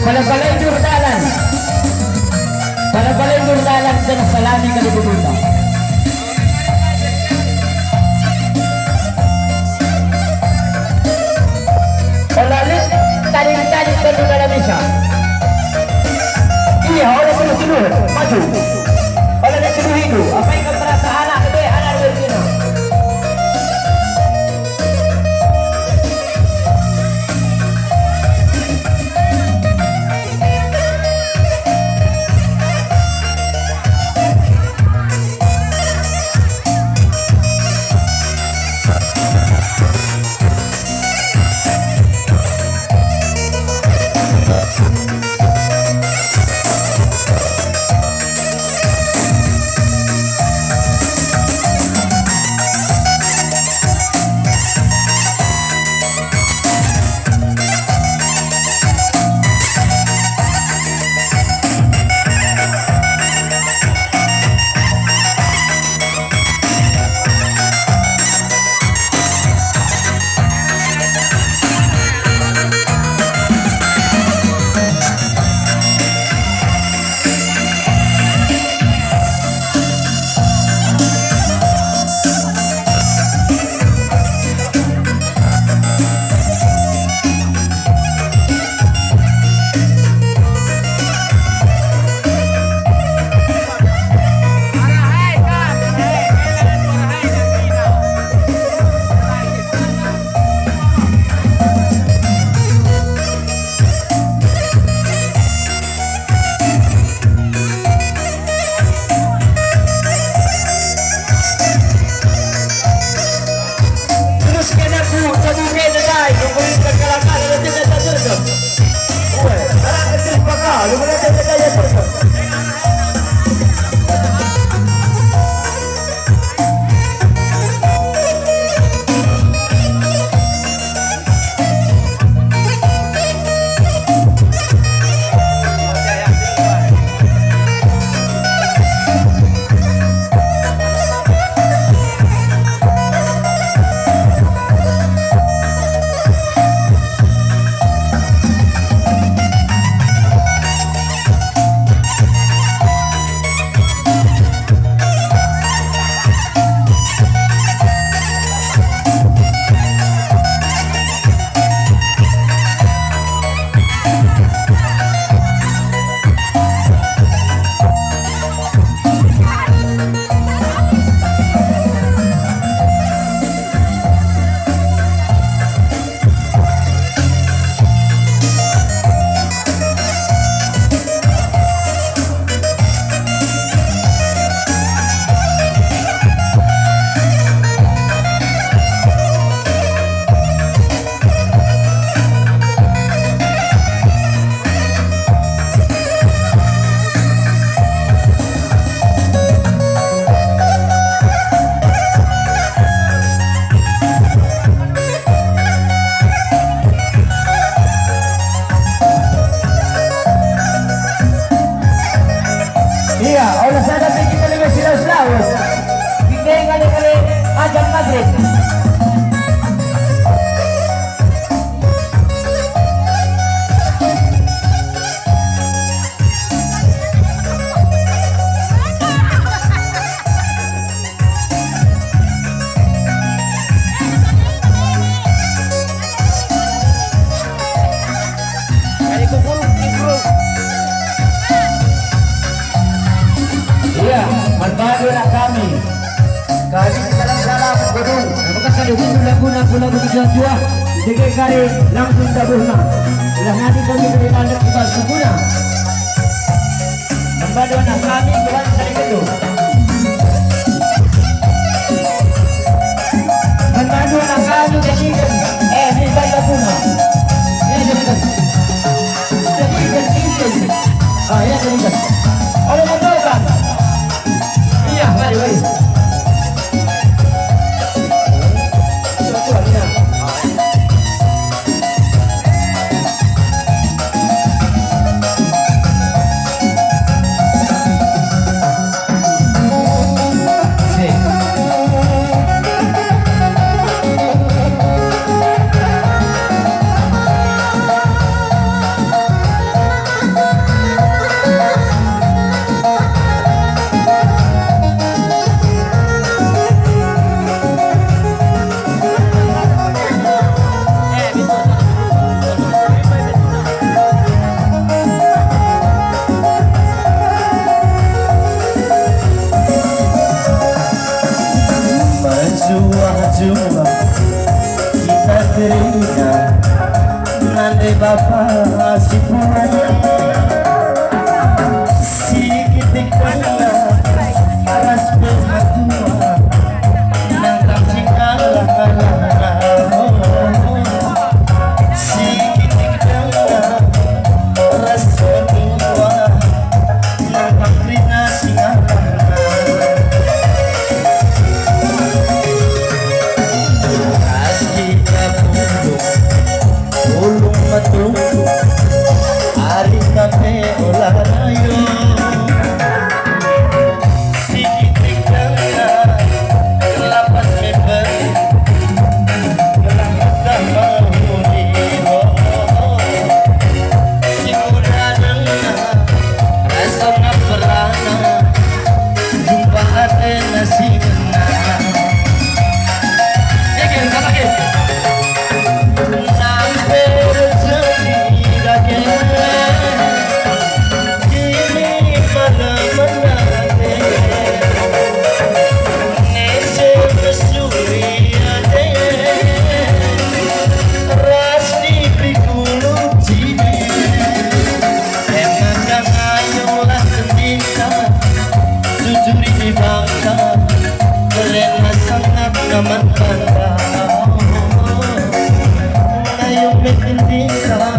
balay Durdalan. Balay Durdalan sa Salami Kalibutan. Olalit, tarik-tarik ke dalam Malaysia. Ini oleh seluruh maju. Oleh seluruh hidup. Apa yang kau perasa anak itu anak begini. lagu tujuan jua Dikit kali langsung tak berhubungan. Bila nanti kami beri tanda kita sempurna. Membantu anak kami Tuhan dari kedua. Membantu anak kami jadikan ini baik guna. Ini jadikan. Jadikan ini. Ya jadikan. Oleh mendoakan. Iya, mari. Mari Bapak si pulang si kitik kala aras berhatua nangkap si kala si kitik kala aras berhatua nangkap rina si ulung matunggu hari kafe olahraga sikit kala lapas memberi kelangkah mahuri simulana rasa ngaperana jumpa ada nasi menang yakin katakin naman panda ngayong mitindika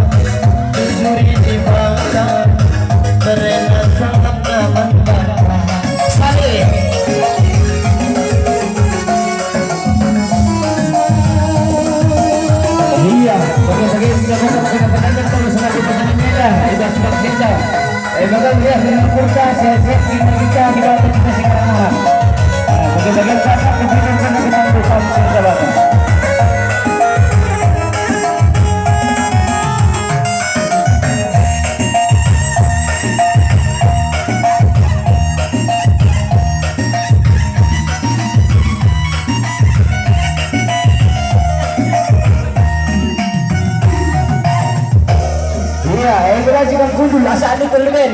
jujuri di bangka karena sangat naman panda sali Iya, bagi-bagi sudah kita terus lagi pertandingannya. Sudah sebab kita. Bahkan dia dengan kursa sehat kita kita sekarang. Bagi-bagi sangat diberikan kita bersama sahabat. Iya, berhasil kundul asal itu lemen.